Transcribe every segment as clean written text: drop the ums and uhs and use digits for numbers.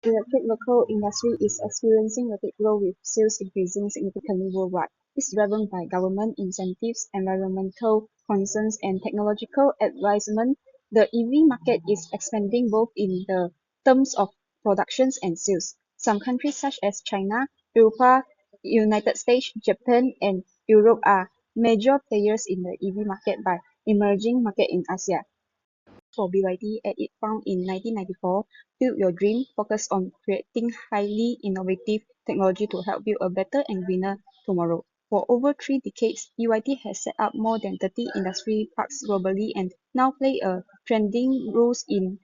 electric vehicle industry is experiencing rapid growth with sales increasing significantly worldwide. It's driven by government incentives, environmental concerns, and technological advancement. The EV market is expanding both in the terms of productions and sales. Some countries such as China, Europe, United States, Japan, and Europe are major players in the EV market by emerging market in Asia. For BYD at its found in 1994, Build Your Dream focused on creating highly innovative technology to help build a better and greener tomorrow. For over 3 decades, BYD has set up more than 30 industry parks globally and now play a trending roles in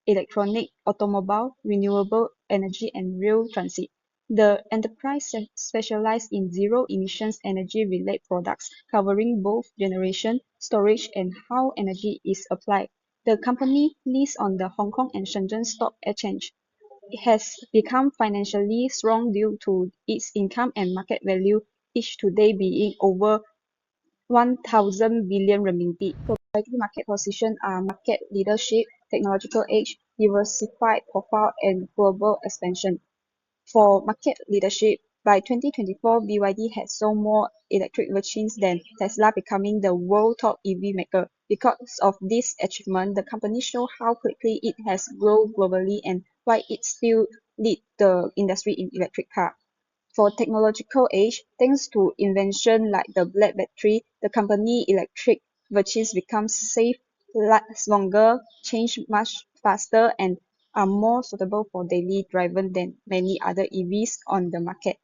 electronic, automobile, renewable energy, and rail transit. The enterprise specializes in zero emissions energy related products, covering both generation, storage, and how energy is applied. The company lists on the Hong Kong and Shenzhen Stock Exchange. It has become financially strong due to its income and market value, each today being over 1,000 billion renminbi. Proprietary market position are market leadership, technological edge, diversified profile, and global expansion. For market leadership, by 2024, BYD had sold more electric vehicles than Tesla, becoming the world top EV maker. Because of this achievement, the company shows how quickly it has grown globally and why it still leads the industry in electric car. For technological edge, thanks to invention like the black battery, the company electric vehicles become safe, last longer, change much faster, and are more suitable for daily driving than many other EVs on the market.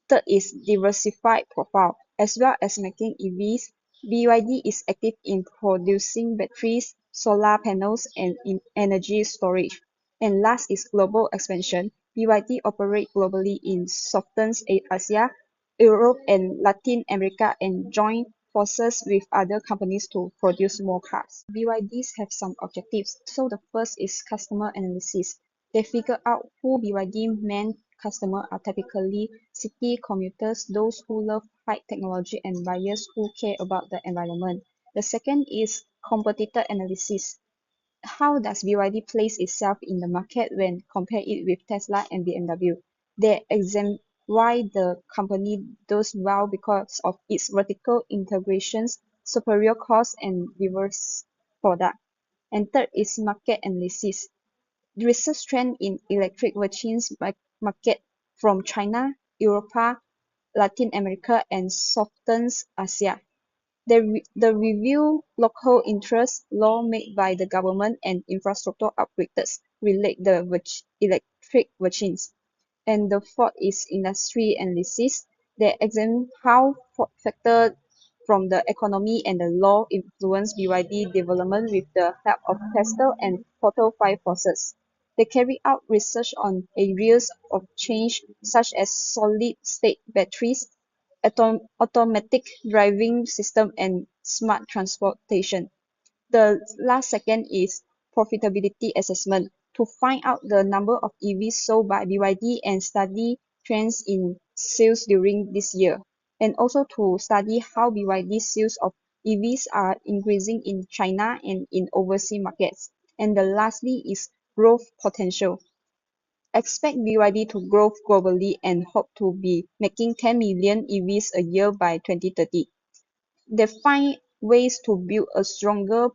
Third is diversified profile. As well as making EVs, BYD is active in producing batteries, solar panels, and in energy storage. And last is global expansion. BYD operates globally in Southeast Asia, Europe, and Latin America and join forces with other companies to produce more cars. BYDs have some objectives. So the first is customer analysis. They figure out who BYD main customers are typically city commuters, those who love high technology, and buyers who care about the environment. The second is competitor analysis. How does BYD place itself in the market when compare it with Tesla and BMW? They examine why the company does well because of its vertical integrations, superior cost, and diverse product. And third is market analysis. Research trend in electric vehicles market from China, Europe, Latin America, and Southeast Asia. The review local interest, law made by the government, and infrastructure upgrades relate the electric vehicles. And the fourth is industry analysis. They examine how factors from the economy and the law influence BYD development with the help of Tesla and Photo 5 forces. They carry out research on areas of change such as solid-state batteries, automatic driving system, and smart transportation. The last second is profitability assessment to find out the number of EVs sold by BYD and study trends in sales during this year, and also to study how BYD sales of EVs are increasing in China and in overseas markets. And the lastly is growth potential. Expect BYD to grow globally and hope to be making 10 million EVs a year by 2030. They find ways to build a stronger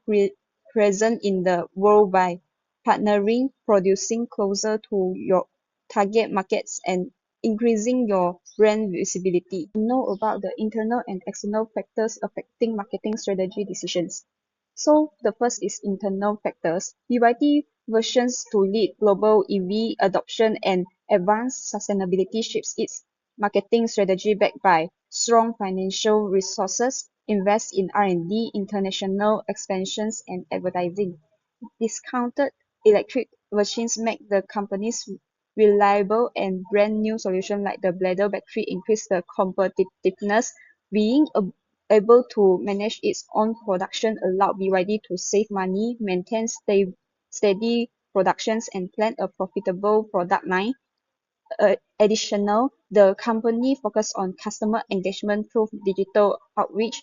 presence in the world by partnering, producing closer to your target markets, and increasing your brand visibility. Know about the internal and external factors affecting marketing strategy decisions. So the first is internal factors. BYD versions to lead global EV adoption and advance sustainability shapes its marketing strategy backed by strong financial resources, invest in R&D, international expansions, and advertising. Discounted electric machines make the company's reliable and brand new solution like the bladder battery increase the competitiveness. Being able to manage its own production allowed BYD to save money, maintain steady productions, and plan a profitable product line. Additional, the company focused on customer engagement through digital outreach,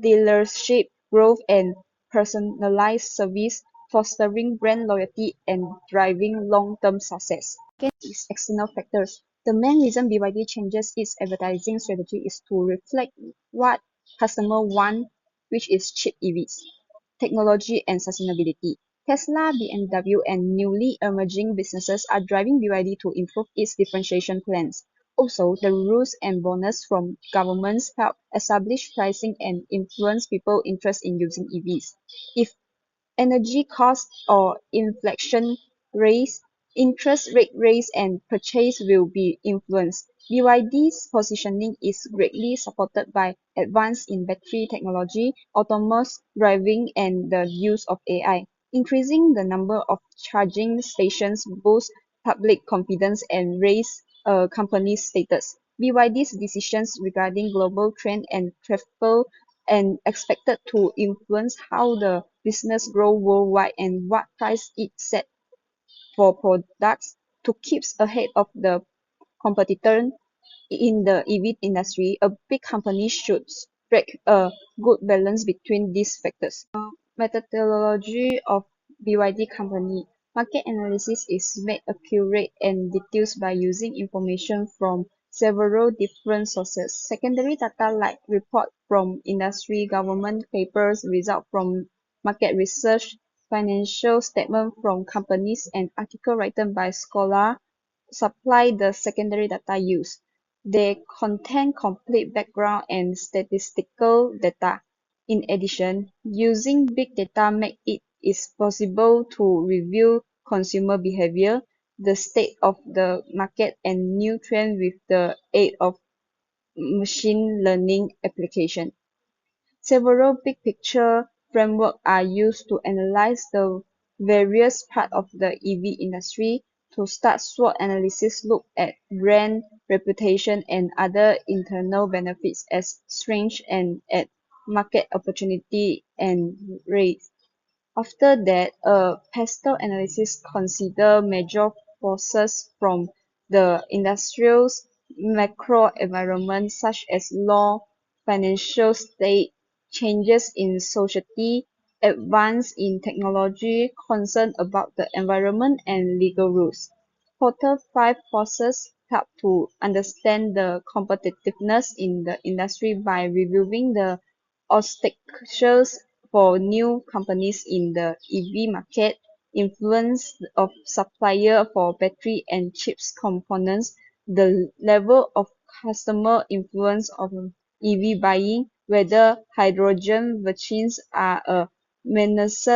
dealership growth, and personalized service fostering brand loyalty and driving long-term success. Second is external factors. The main reason BYD changes its advertising strategy is to reflect what customers want, which is cheap EVs, technology, and sustainability. Tesla, BMW, and newly emerging businesses are driving BYD to improve its differentiation plans. Also, the rules and bonus from governments help establish pricing and influence people's interest in using EVs. If energy costs or inflation raise, interest rate rise and purchase will be influenced. BYD's positioning is greatly supported by advances in battery technology, autonomous driving, and the use of AI. Increasing the number of charging stations boosts public confidence and raise a company's status. BYD's decisions regarding global trend and travel and expected to influence how the business grow worldwide and what price it set for products to keep ahead of the competitor in the EV industry. A big company should strike a good balance between these factors. Methodology of BYD company. Market analysis is made accurate and detailed by using information from several different sources. Secondary data like report from industry, government papers, result from market research, financial statement from companies, and article written by scholars supply the secondary data used. They contain complete background and statistical data. In addition, using big data makes it is possible to review consumer behavior, the state of the market, and new trends with the aid of machine learning application. Several big-picture frameworks are used to analyze the various parts of the EV industry. To start, SWOT analysis look at brand reputation and other internal benefits as strengths and at market opportunity and risks. After that, a pestle analysis considers major forces from the industrial's macro environment such as law, financial state, changes in society, advance in technology, concern about the environment, and legal rules. Total five forces help to understand the competitiveness in the industry by reviewing the obstacles for new companies in the EV market, influence of supplier for battery and chips components, the level of customer influence of EV buying, whether hydrogen vehicles are a menace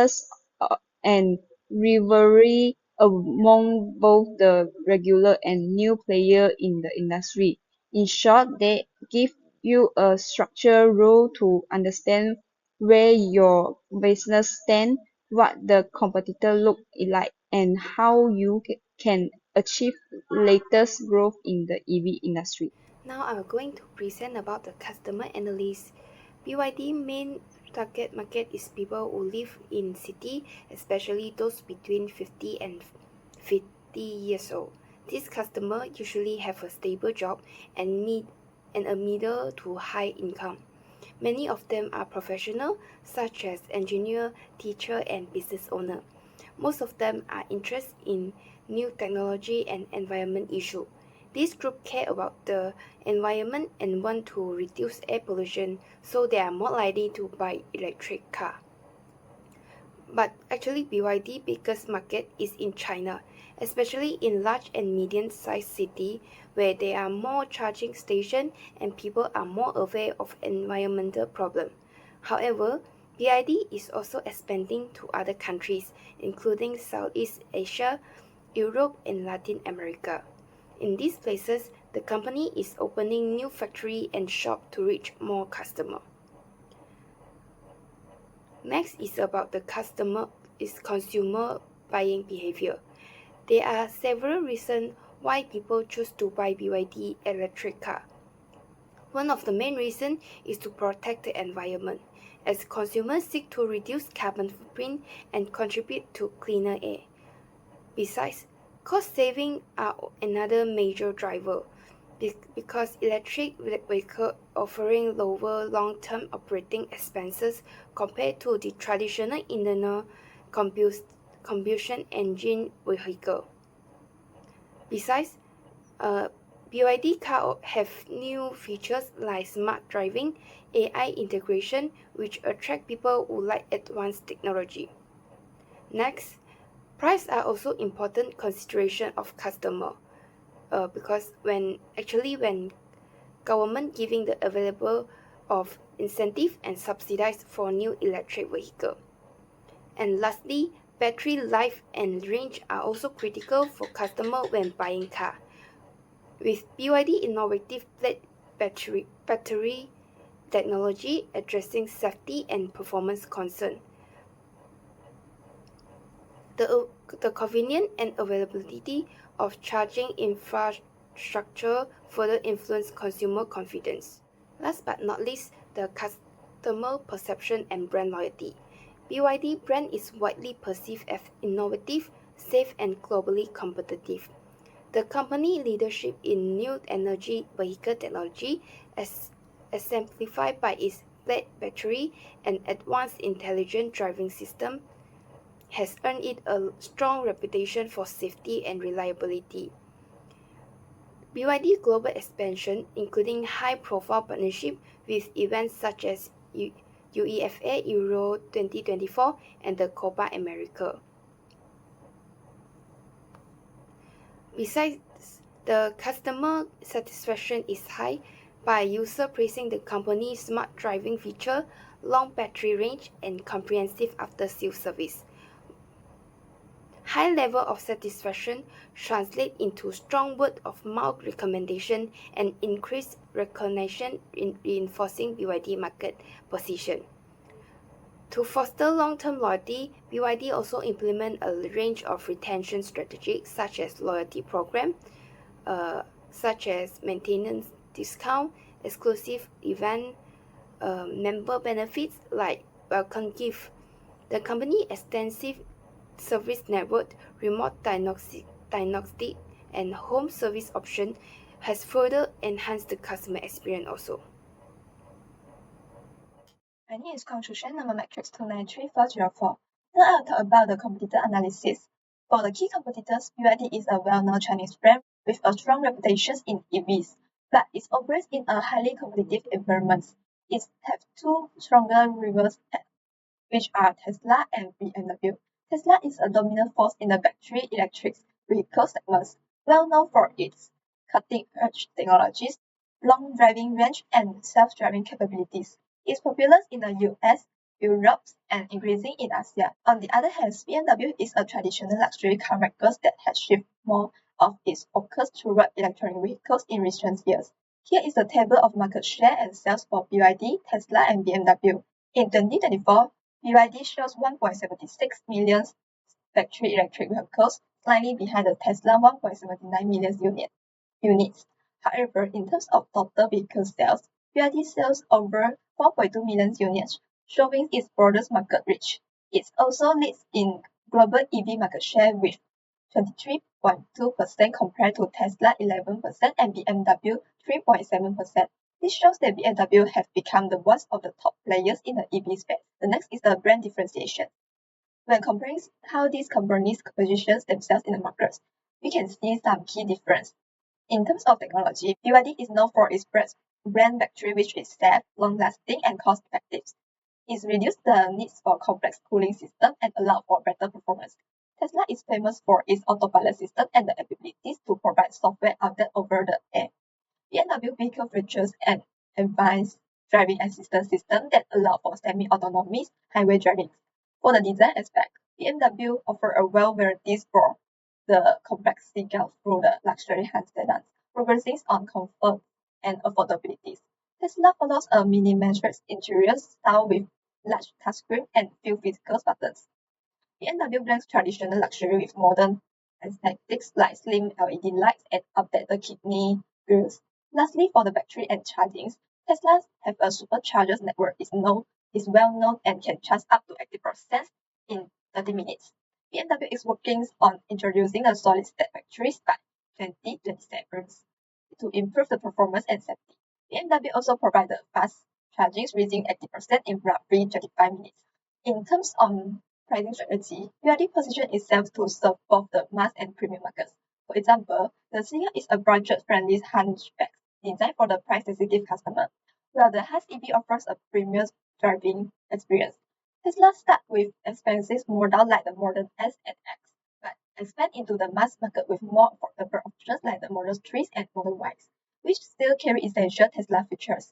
and rivalry among both the regular and new players in the industry. In short, they give you a structured rule to understand where your business stands, what the competitor look like, and how you can achieve latest growth in the EV industry. Now I'm going to present about the customer analysis. BYD main target market is people who live in city, especially those between 50 and 50 years old. These customers usually have a stable job and a middle to high income. Many of them are professional, such as engineer, teacher, and business owner. Most of them are interested in new technology and environment issue. This group care about the environment and want to reduce air pollution, so they are more likely to buy electric car. But actually BYD biggest market is in China, especially in large and medium-sized cities where there are more charging stations and people are more aware of environmental problems. However, BYD is also expanding to other countries, including Southeast Asia, Europe, and Latin America. In these places, the company is opening new factory and shop to reach more customers. Next is about the consumer buying behavior. There are several reasons why people choose to buy BYD electric car. One of the main reasons is to protect the environment, as consumers seek to reduce carbon footprint and contribute to cleaner air. Besides, cost savings are another major driver, because electric vehicles offering lower long-term operating expenses compared to the traditional internal combustion engine vehicle. Besides, BYD car have new features like smart driving, AI integration, which attract people who like advanced technology. Next, price are also important consideration of customer, because when government giving the available of incentive and subsidize for new electric vehicle. And lastly, battery life and range are also critical for customer when buying car. With BYD innovative plate battery technology addressing safety and performance concern, the convenience and availability of charging infrastructure further influence consumer confidence. Last but not least, the customer perception and brand loyalty. BYD brand is widely perceived as innovative, safe, and globally competitive. The company leadership in new energy vehicle technology, as exemplified by its plate battery and advanced intelligent driving system, has earned it a strong reputation for safety and reliability. BYD global expansion, including high-profile partnership with events such as UEFA Euro 2024 and the Copa America. Besides, the customer satisfaction is high by user praising the company's smart driving feature, long battery range, and comprehensive after-sales service. High level of satisfaction translate into strong word of mouth recommendation and increased recognition in reinforcing BYD market position. To foster long-term loyalty, BYD also implement a range of retention strategies such as loyalty program, such as maintenance discount, exclusive event, member benefits like welcome gift. The company extensive service network, remote diagnostic, and home service option has further enhanced the customer experience also. My name is Constitution number matrix 293404. Now I'll talk about the competitor analysis. For the key competitors, BYD is a well-known Chinese brand with a strong reputation in EVs, but it operates in a highly competitive environment. It has two stronger rivals, which are Tesla and BMW. Tesla is a dominant force in the battery electric vehicle segment, well known for its cutting-edge technologies, long driving range, and self-driving capabilities. It's popular in the US, Europe, and increasing in Asia. On the other hand, BMW is a traditional luxury car maker that has shifted more of its focus toward electronic vehicles in recent years. Here is a table of market share and sales for BYD, Tesla, and BMW. In 2024, BYD shows 1.76 million battery electric vehicles, slightly behind the Tesla 1.79 million units. However, in terms of total vehicle sales, BYD sells over 4.2 million units, showing its broadest market reach. It also leads in global EV market share with 23.2% compared to Tesla 11% and BMW 3.7%. This shows that BMW has become one of the top players in the EV space. The next is the brand differentiation. When comparing how these companies position themselves in the market, we can see some key difference. In terms of technology, BYD is known for its brand battery, which is safe, long-lasting, and cost-effective. It reduces the needs for complex cooling systems and allows for better performance. Tesla is famous for its autopilot system and the abilities to provide software update over the air. BMW vehicle features an advanced driving assistance system that allow for semi-autonomous highway driving. For the design aspect, BMW offers a well-varieties for the complexity gap through the luxury sedans, focusing on comfort and affordability. Tesla follows a minimalist interior style with large touchscreen and few physical buttons. BMW blends traditional luxury with modern aesthetics like slim LED lights and updated kidney grills. Lastly, for the battery and charging, Tesla have a superchargers network is well known and can charge up to 80% in 30 minutes. BMW is working on introducing a solid state batteries by 2027 to improve the performance and safety. BMW also provided fast charging reaching 80% in roughly 25 minutes. In terms of pricing strategy, BYD positions itself to serve both the mass and premium markets. For example, the Slinger is a budget-friendly hatchback designed for the price-sensitive customer, while the Has EV offers a premium driving experience. Tesla starts with expensive models like the Model S and X, but expand into the mass market with more affordable options like the Model 3s and Model Ys, which still carry essential Tesla features.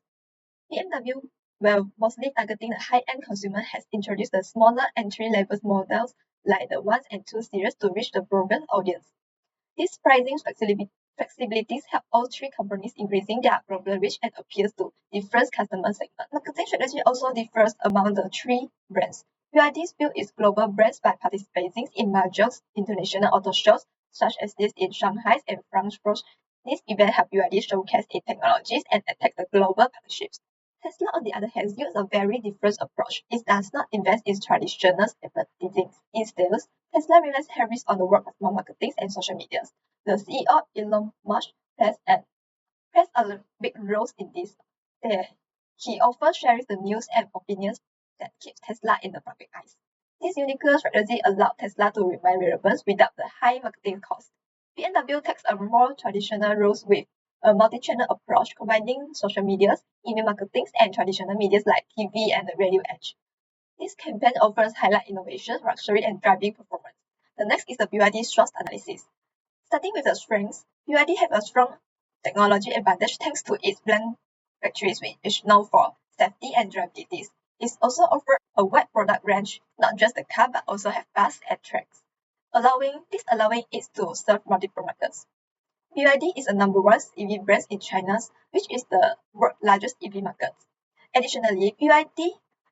BMW, while mostly targeting the high-end consumer, has introduced the smaller entry-level models like the 1 and 2 series to reach the broader audience. These pricing flexibilities help all three companies increasing their global reach and appeals to different customer segments. Marketing strategy also differs among the three brands. BYD built its global brands by participating in major international auto shows, such as this in Shanghai and Frankfurt. This event helped BYD showcase its technologies and attack the global partnerships. Tesla, on the other hand, uses a very different approach. It does not invest in traditional advertising. Instead, Tesla relies heavily on the work of marketing and social media. The CEO, Elon Musk, plays a big role in this. He often shares the news and opinions that keeps Tesla in the public eyes. This unique strategy allowed Tesla to remain relevant without the high marketing cost. BMW takes a more traditional route with a multi-channel approach, combining social media, email marketing, and traditional media like TV and the radio edge. This campaign offers highlight innovation, luxury, and driving performance. The next is the BYD SWOT analysis. Starting with the strengths, BYD have a strong technology advantage thanks to its bland factories, which is known for safety and durability. It also offers a wide product range, not just the car but also have bus and trucks, allowing it to serve multiple markets. BYD is the number one EV brand in China, which is the world's largest EV market. Additionally, BYD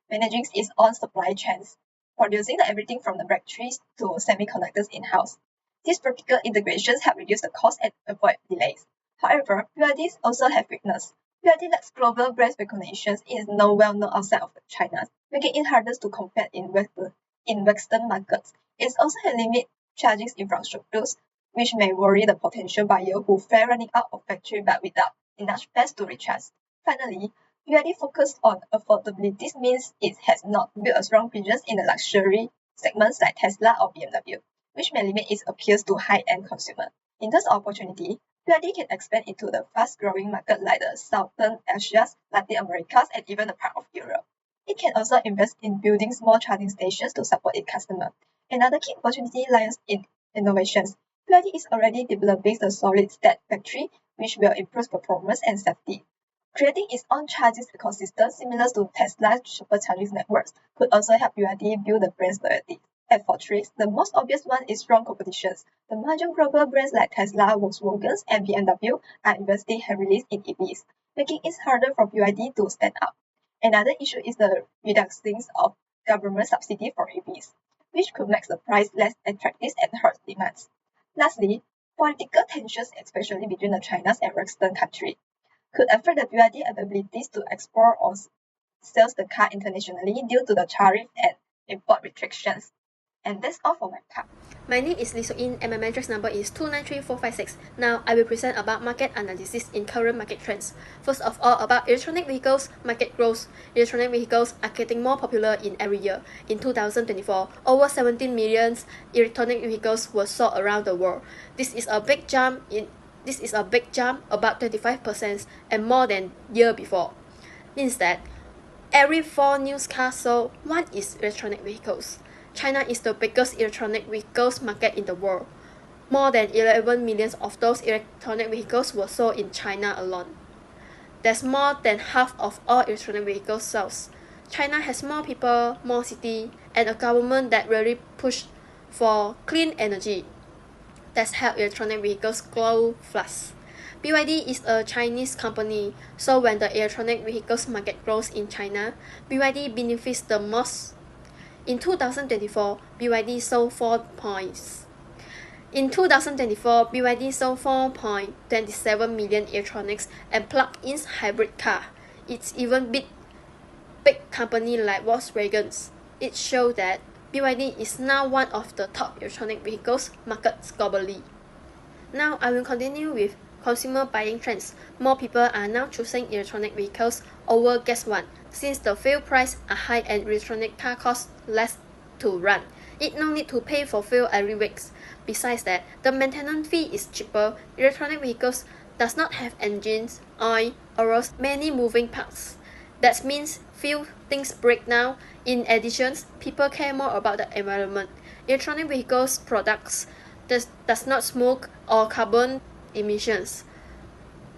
manages its own supply chains, producing everything from the batteries to semiconductors in-house. These vertical integrations help reduce the cost and avoid delays. However, BYD also have weakness. BYD lacks global brand recognition. It is not well known outside of China, making it harder to compete in Western markets. It also has limited charging infrastructures, which may worry the potential buyer who fear running out of battery but without enough space to recharge. Finally, BYD focus on affordability. This means it has not built a strong presence in the luxury segments like Tesla or BMW, which may limit its appeal to high-end consumers. In terms of opportunity, BYD can expand into the fast-growing market like the Southern Asia, Latin America, and even a part of Europe. It can also invest in building small charging stations to support its customers. Another key opportunity lies in innovations. BYD is already developing the solid-state battery, which will improve performance and safety. Creating its own charging ecosystem similar to Tesla's supercharging networks could also help BYD build the brand's loyalty. At Fortress, the most obvious one is strong competition. The major global brands like Tesla, Volkswagen, and BMW are investing heavily in EVs, making it harder for BYD to stand out. Another issue is the reduction of government subsidy for EVs, which could make the price less attractive and hurt demands. Lastly, political tensions, especially between the China and Western countries, could affect the BYD abilities to export or sell the car internationally due to the tariff and import restrictions. And that's all for my part. My name is Lee So-in and my matrix number is 293456. Now I will present about market analysis in current market trends. First of all, about electronic vehicles market growth. Electronic vehicles are getting more popular in every year. In 2024, over 17 million electronic vehicles were sold around the world. This is a big jump, about 25% and more than year before. Means that every 4 new cars sold, one is electronic vehicles. China is the biggest electronic vehicles market in the world. More than 11 million of those electronic vehicles were sold in China alone. That's more than half of all electronic vehicle sales. China has more people, more cities, and a government that really pushed for clean energy. That's helped electronic vehicles grow fast. BYD is a Chinese company, so when the electronic vehicles market grows in China, BYD benefits the most. In 2024, BYD sold 4.27 million electronics and plug-in hybrid car. It's even beat big companies like Volkswagen. It shows that BYD is now one of the top electronic vehicles markets globally. Now I will continue with consumer buying trends. More people are now choosing electronic vehicles over gas one, since the fuel price are high and electronic car cost less to run. It no need to pay for fuel every week. Besides that, the maintenance fee is cheaper. Electronic vehicles does not have engines, oil, or many moving parts. That means few things break down. In addition, people care more about the environment. Electronic vehicles products does not smoke or carbon emissions.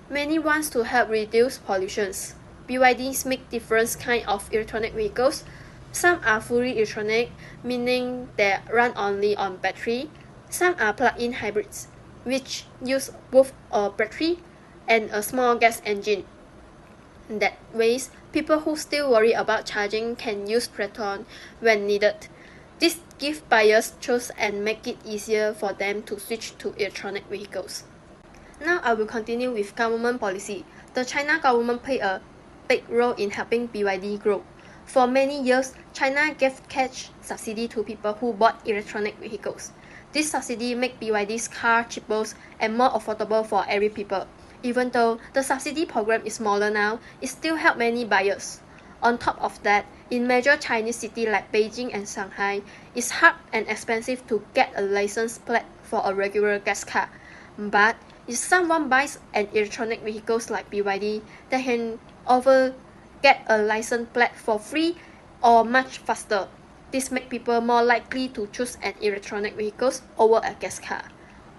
Many wants to help reduce pollutions. BYDs make different kinds of electronic vehicles. Some are fully electronic, meaning they run only on battery. Some are plug-in hybrids, which use both a battery and a small gas engine. In that ways, people who still worry about charging can use petrol when needed. This gives buyers choice and make it easier for them to switch to electronic vehicles. Now I will continue with government policy. The China government played a big role in helping BYD grow. For many years, China gave cash subsidy to people who bought electronic vehicles. This subsidy made BYD's car cheaper and more affordable for every people. Even though the subsidy program is smaller now, it still helped many buyers. On top of that, in major Chinese cities like Beijing and Shanghai, it's hard and expensive to get a license plate for a regular gas car. But if someone buys an electronic vehicle like BYD, they can often get a license plate for free or much faster. This makes people more likely to choose an electronic vehicle over a gas car.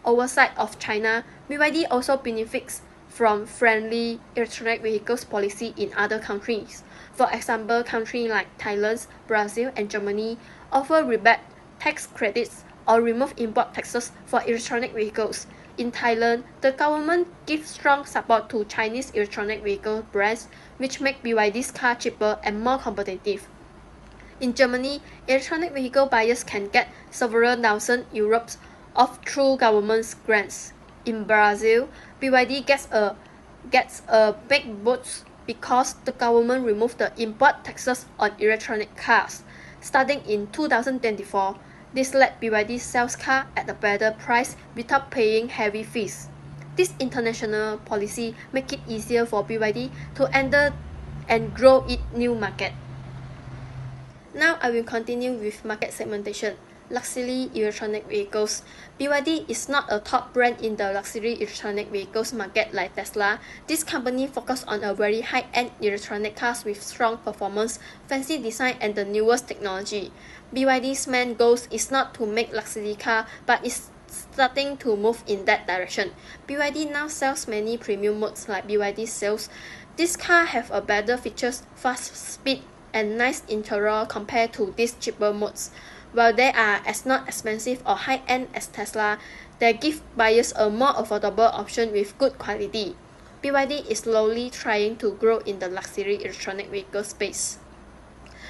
Outside of China, BYD also benefits from friendly electronic vehicles policy in other countries. For example, countries like Thailand, Brazil, and Germany offer rebate tax credits or remove import taxes for electronic vehicles. In Thailand, the government gives strong support to Chinese electronic vehicle brands, which make BYD's car cheaper and more competitive. In Germany, electronic vehicle buyers can get several thousand euros off through government grants. In Brazil, BYD gets a big boost because the government removed the import taxes on electronic cars. Starting in 2024, this let BYD sell cars at a better price without paying heavy fees. This international policy makes it easier for BYD to enter and grow its new market. Now I will continue with market segmentation. Luxury electronic vehicles. BYD is not a top brand in the luxury electronic vehicles market like Tesla. This company focuses on a very high-end electronic cars with strong performance, fancy design, and the newest technology. BYD's main goal is not to make luxury car, but is starting to move in that direction. BYD now sells many premium modes like BYD sales. These cars have a better features, fast speed, and nice interior compared to these cheaper modes. While they are as not expensive or high-end as Tesla, they give buyers a more affordable option with good quality. BYD is slowly trying to grow in the luxury electronic vehicle space.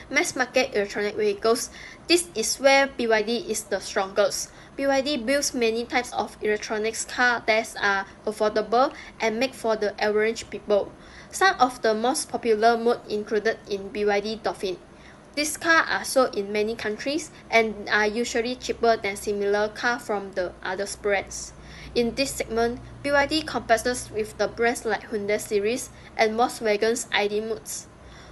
Mass market electronic vehicles. This is where BYD is the strongest. BYD builds many types of electronics cars that are affordable and made for the average people. Some of the most popular models included in BYD Dolphin. These cars are sold in many countries and are usually cheaper than similar cars from the other brands. In this segment, BYD competes with the brands like Hyundai series and Volkswagen's ID modes.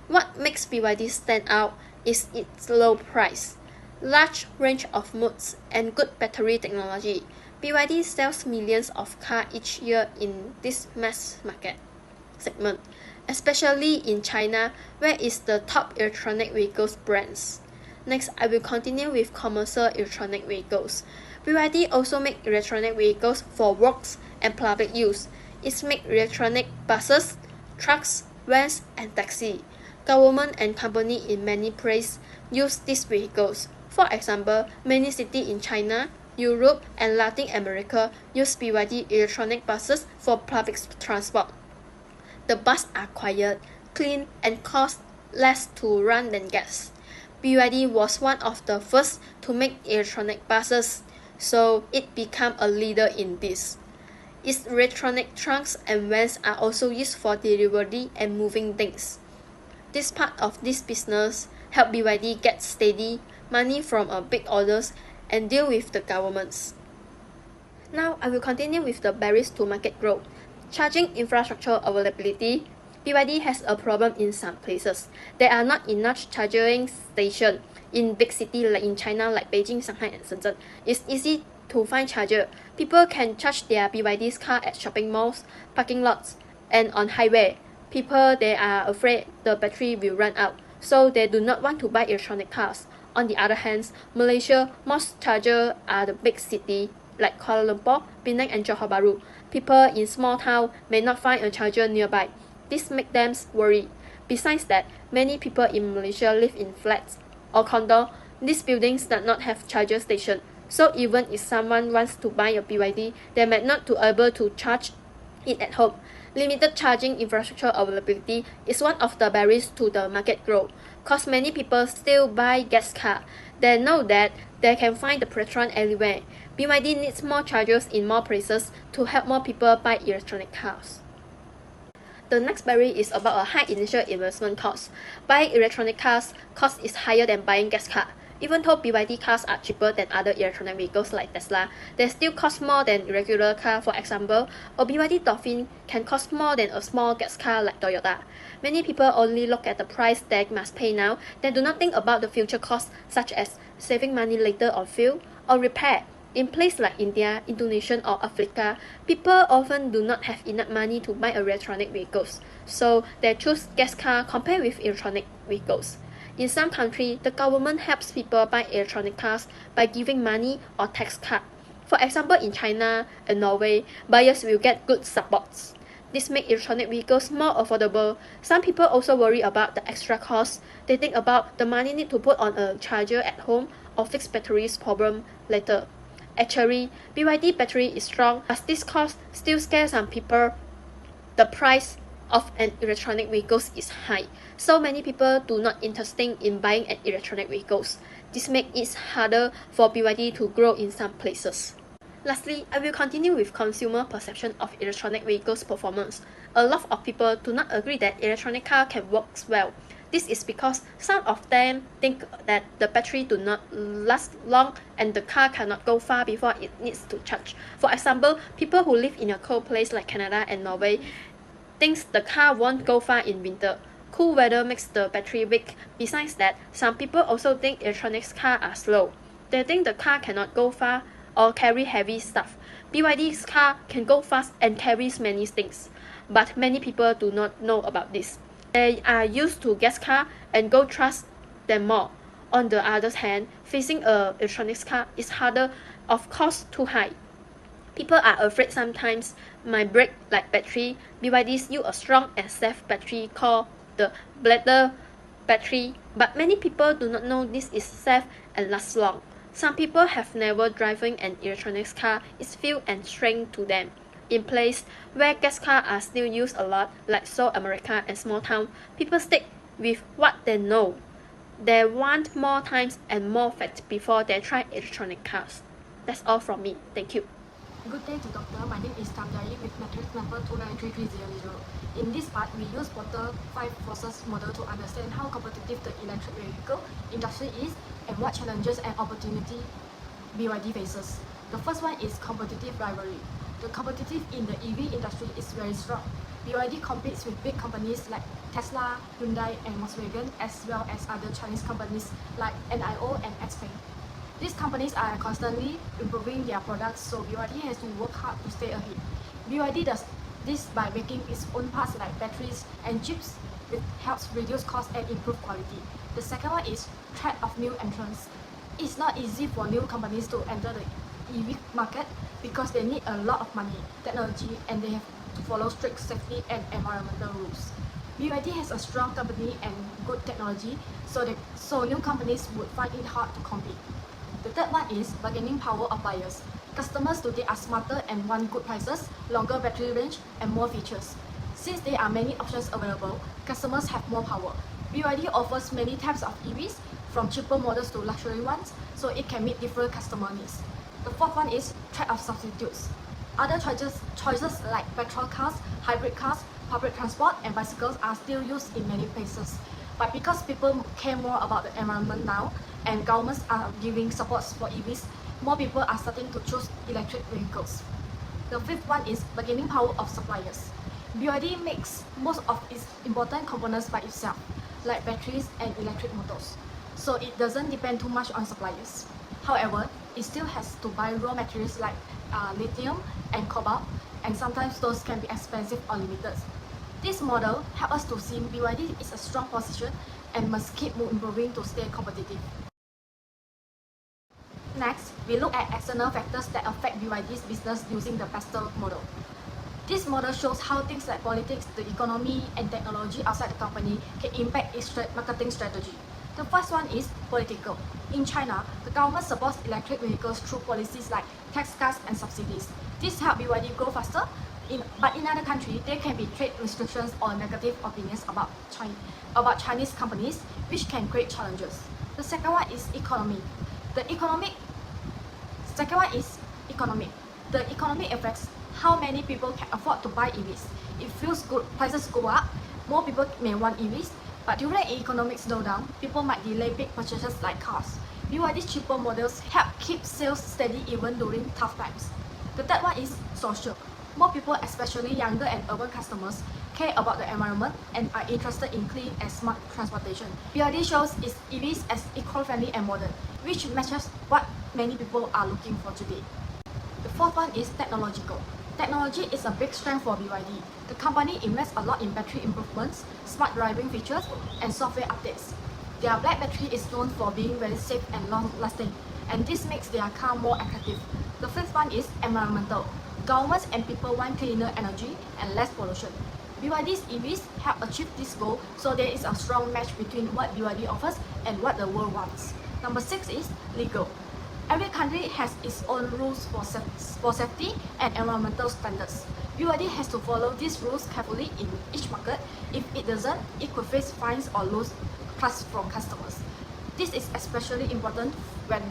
What makes BYD stand out is its low price, large range of modes, and good battery technology. BYD sells millions of cars each year in this mass market segment, especially in China, where it is the top electronic vehicles brands. Next, I will continue with commercial electronic vehicles. BYD also makes electronic vehicles for works and public use. It makes electronic buses, trucks, vans, and taxis. Government and companies in many places use these vehicles. For example, many cities in China, Europe, and Latin America use BYD electronic buses for public transport. The buses are quiet, clean, and cost less to run than gas. BYD was one of the first to make electronic buses, so it became a leader in this. Its electronic trucks and vans are also used for delivery and moving things. This part of this business helped BYD get steady money from big orders and deal with the governments. Now I will continue with the barriers to market growth. Charging infrastructure availability. BYD has a problem in some places. There are not enough charging stations in big cities like in China, like Beijing, Shanghai, and Shenzhen. It's easy to find charger. People can charge their BYD's car at shopping malls, parking lots, and on highway. People, they are afraid the battery will run out, so they do not want to buy electronic cars. On the other hand, Malaysia, most chargers are the big cities like Kuala Lumpur, Penang, and Johor Bahru. People in small towns may not find a charger nearby. This makes them worry. Besides that, many people in Malaysia live in flats or condos. These buildings do not have charger station. So even if someone wants to buy a BYD, they may not be able to charge it at home. Limited charging infrastructure availability is one of the barriers to the market growth, cause many people still buy gas car. They know that they can find the petrol everywhere. BYD needs more chargers in more places to help more people buy electronic cars. The next barrier is about a high initial investment cost. Buying electronic cars cost is higher than buying gas car. Even though BYD cars are cheaper than other electronic vehicles like Tesla, they still cost more than regular car. For example, a BYD Dolphin can cost more than a small gas car like Toyota. Many people only look at the price they must pay now, they do not think about the future costs such as saving money later on fuel or repair. In places like India, Indonesia, or Africa, people often do not have enough money to buy electronic vehicles, so they choose gas car compared with electronic vehicles. In some countries, the government helps people buy electronic cars by giving money or tax cut. For example, in China and Norway, buyers will get good supports. This makes electronic vehicles more affordable. Some people also worry about the extra costs. They think about the money need to put on a charger at home or fix batteries problem later. Actually, BYD battery is strong, but this cost still scares some people. The price of an electronic vehicle is high, so many people do not interested in buying an electronic vehicles. This makes it harder for BYD to grow in some places. Lastly, I will continue with consumer perception of electronic vehicles performance. A lot of people do not agree that electronic car can work well. This is because some of them think that the battery do not last long and the car cannot go far before it needs to charge. For example, people who live in a cold place like Canada and Norway thinks the car won't go far in winter. Cool weather makes the battery weak. Besides that, some people also think electronic cars are slow. They think the car cannot go far or carry heavy stuff. BYD's car can go fast and carries many things, but many people do not know about this. They are used to gas car and go trust them more. On the other hand, fixing a electronics car is harder, of cost too high. People are afraid sometimes might break like battery. BYDs use a strong and safe battery called the bladder battery, but many people do not know this is safe and lasts long. Some people have never driven an electronics car, it's feel and strange to them. In places where gas cars are still used a lot, like South America and small towns, people stick with what they know. They want more times and more facts before they try electronic cars. That's all from me. Thank you. Good day to doctor. My name is Tamjai with matrix number 293300. In this part, we use Porter 5 forces model to understand how competitive the electric vehicle industry is and what challenges and opportunity BYD faces. The first one is competitive rivalry. The competitive in the EV industry is very strong. BYD competes with big companies like Tesla, Hyundai, and Volkswagen, as well as other Chinese companies like NIO and XPeng. These companies are constantly improving their products, so BYD has to work hard to stay ahead. BYD does this by making its own parts like batteries and chips, which helps reduce cost and improve quality. The second one is threat of new entrants. It's not easy for new companies to enter the EV market because they need a lot of money, technology, and they have to follow strict safety and environmental rules. BYD has a strong company and good technology, so new companies would find it hard to compete. The third one is bargaining power of buyers. Customers today are smarter and want good prices, longer battery range, and more features. Since there are many options available, customers have more power. BYD offers many types of EVs, from cheaper models to luxury ones, so it can meet different customer needs. The fourth one is threat of substitutes. Other choices like petrol cars, hybrid cars, public transport, and bicycles are still used in many places. But because people care more about the environment now, and governments are giving supports for EVs, more people are starting to choose electric vehicles. The fifth one is bargaining power of suppliers. BYD makes most of its important components by itself, like batteries and electric motors, so it doesn't depend too much on suppliers. However, it still has to buy raw materials like lithium and cobalt, and sometimes those can be expensive or limited. This model helps us to see BYD is a strong position and must keep improving to stay competitive. Next, we look at external factors that affect BYD's business using the pastel model. This model shows how things like politics, the economy, and technology outside the company can impact its marketing strategy. The first one is political. In China, the government supports electric vehicles through policies like tax cuts and subsidies. This helps BYD grow faster, but in other countries, there can be trade restrictions or negative opinions about Chinese companies, which can create challenges. The second one is economy. The economic affects how many people can afford to buy EVs. If feels good, prices go up, more people may want EVs, but during economic slowdown, people might delay big purchases like cars. BYD's cheaper models help keep sales steady even during tough times. The third one is social. More people, especially younger and urban customers, care about the environment and are interested in clean and smart transportation. BYD shows its EVs as eco-friendly and modern, which matches what many people are looking for today. The fourth one is technological. Technology is a big strength for BYD. The company invests a lot in battery improvements, smart driving features, and software updates. Their black battery is known for being very safe and long-lasting, and this makes their car more attractive. The fifth one is environmental. Governments and people want cleaner energy and less pollution. BYD's EVs help achieve this goal, so there is a strong match between what BYD offers and what the world wants. Number 6 is legal. Every country has its own rules for safety and environmental standards. BYD has to follow these rules carefully in each market. If it doesn't, it could face fines or lose trust from customers. This is especially important when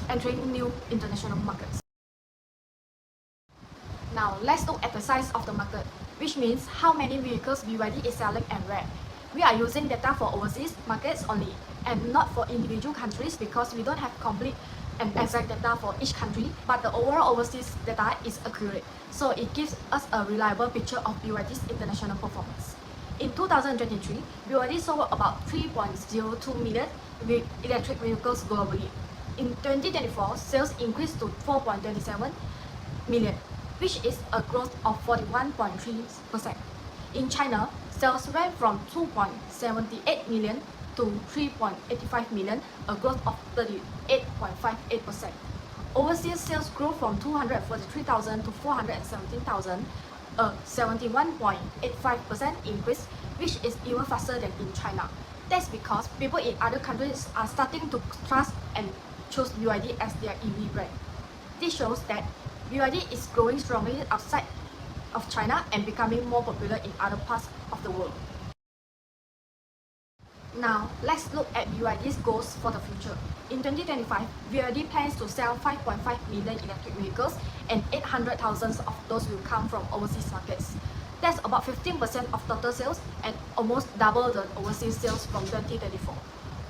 entering new international markets. Now, let's look at the size of the market, which means how many vehicles BYD is selling and where. We are using data for overseas markets only, and not for individual countries because we don't have complete and exact data for each country, but the overall overseas data is accurate, so it gives us a reliable picture of BYD's international performance. In 2023, BYD sold about 3.02 million electric vehicles globally. In 2024, sales increased to 4.27 million, which is a growth of 41.3%. In China, sales went from 2.78 million to 3.85 million, a growth of 38.58%. Overseas sales grew from 243,000 to 417,000, a 71.85% increase, which is even faster than in China. That's because people in other countries are starting to trust and choose BYD as their EV brand. This shows that BYD is growing strongly outside of China and becoming more popular in other parts of the world. Now, let's look at BYD's goals for the future. In 2025, BYD plans to sell 5.5 million electric vehicles, and 800,000 of those will come from overseas markets. That's about 15% of total sales and almost double the overseas sales from 2024.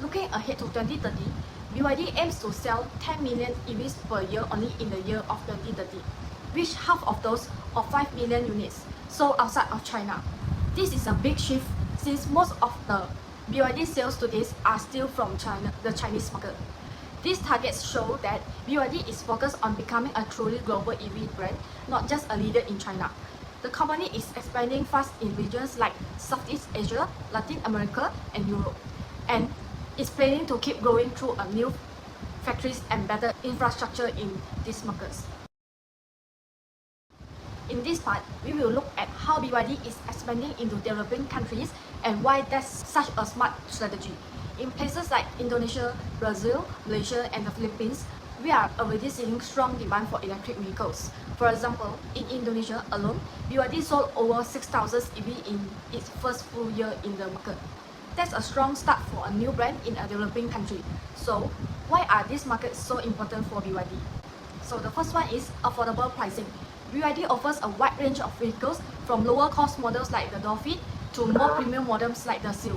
Looking ahead to 2030, BYD aims to sell 10 million EVs per year only in the year of 2030, which half of those, or 5 million units, sold outside of China. This is a big shift since most of the BYD sales today are still from China, the Chinese market. These targets show that BYD is focused on becoming a truly global EV brand, not just a leader in China. The company is expanding fast in regions like Southeast Asia, Latin America, and Europe, and is planning to keep growing through a new factories and better infrastructure in these markets. In this part, we will look at how BYD is expanding into developing countries and why that's such a smart strategy. In places like Indonesia, Brazil, Malaysia, and the Philippines, we are already seeing strong demand for electric vehicles. For example, in Indonesia alone, BYD sold over 6,000 EV in its first full year in the market. That's a strong start for a new brand in a developing country. So, why are these markets so important for BYD? So the first one is affordable pricing. BYD offers a wide range of vehicles from lower cost models like the Dolphin to more premium models like the Seal.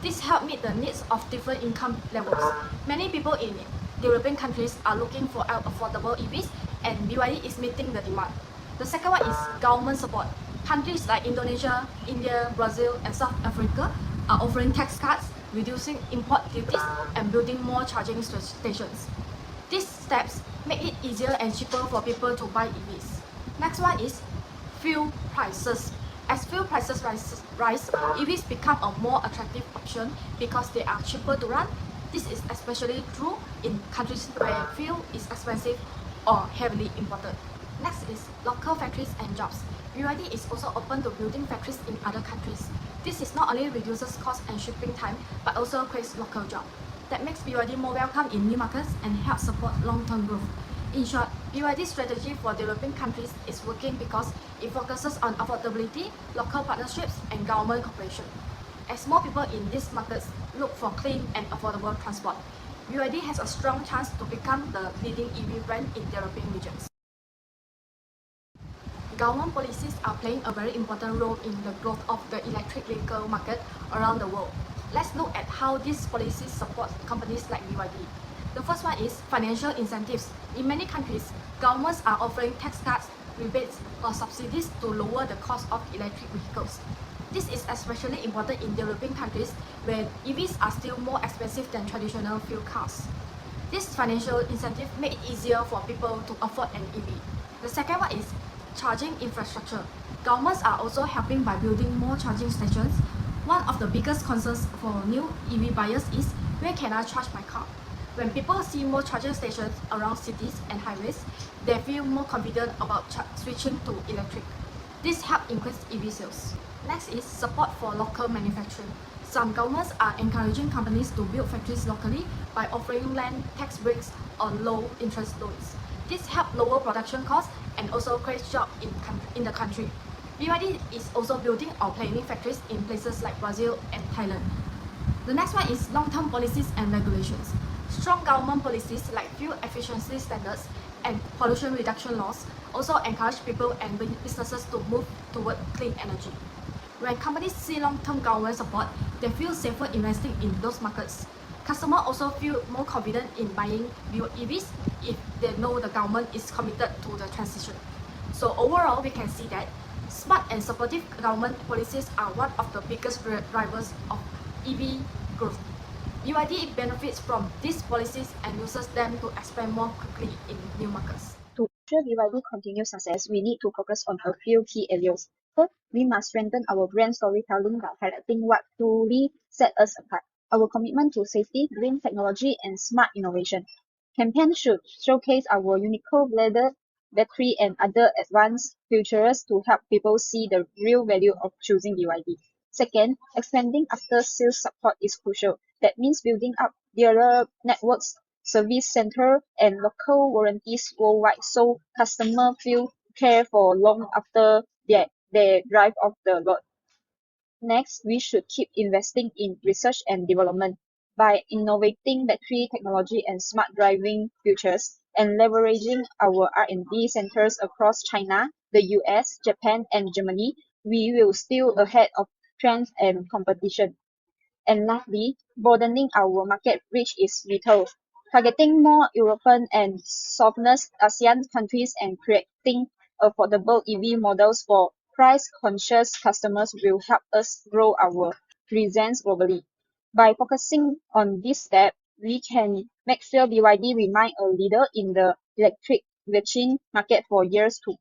This helps meet the needs of different income levels. Many people in developing countries are looking for affordable EVs, and BYD is meeting the demand. The second one is government support. Countries like Indonesia, India, Brazil, and South Africa are offering tax cuts, reducing import duties, and building more charging stations. These steps make it easier and cheaper for people to buy EVs. Next one is fuel prices. As fuel prices rise, EVs become a more attractive option because they are cheaper to run. This is especially true in countries where fuel is expensive or heavily imported. Next is local factories and jobs. BYD is also open to building factories in other countries. This is not only reduces cost and shipping time, but also creates local jobs. That makes BYD more welcome in new markets and helps support long-term growth. In short, BYD's strategy for developing countries is working because it focuses on affordability, local partnerships, and government cooperation. As more people in these markets look for clean and affordable transport, BYD has a strong chance to become the leading EV brand in developing regions. Government policies are playing a very important role in the growth of the electric vehicle market around the world. Let's look at how these policies support companies like BYD. The first one is financial incentives. In many countries, governments are offering tax cuts, rebates, or subsidies to lower the cost of electric vehicles. This is especially important in developing countries where EVs are still more expensive than traditional fuel cars. This financial incentive make it easier for people to afford an EV. The second one is charging infrastructure. Governments are also helping by building more charging stations. One of the biggest concerns for new EV buyers is, where can I charge my car? When people see more charging stations around cities and highways, they feel more confident about switching to electric. This helps increase EV sales. Next is support for local manufacturing. Some governments are encouraging companies to build factories locally by offering land tax breaks or low interest loans. This helps lower production costs and also creates jobs in the country. BYD is also building or planning factories in places like Brazil and Thailand. The next one is long-term policies and regulations. Strong government policies like fuel efficiency standards and pollution reduction laws also encourage people and businesses to move toward clean energy. When companies see long-term government support, they feel safer investing in those markets. Customers also feel more confident in buying EVs if they know the government is committed to the transition. So overall, we can see that smart and supportive government policies are one of the biggest drivers of EV growth. BYD benefits from these policies and uses them to expand more quickly in new markets. To ensure BYD continued success, we need to focus on a few key areas. First, we must strengthen our brand storytelling by highlighting what truly sets us apart. Our commitment to safety, green technology, and smart innovation. Campaigns should showcase our unique leather, battery, and other advanced features to help people see the real value of choosing BYD. Second, expanding after-sales support is crucial. That means building up dealer networks, service center, and local warranties worldwide so customers feel cared for long after they drive off the lot. Next, we should keep investing in research and development by innovating battery technology and smart driving features and leveraging our R&D centers across China, the US, Japan, and Germany. We will still ahead of trends and competition. And lastly, broadening our market reach is vital. Targeting more European and Southeast Asian countries and creating affordable EV models for price-conscious customers will help us grow our presence globally. By focusing on this step, we can make sure BYD remain a leader in the electric vehicle market for years to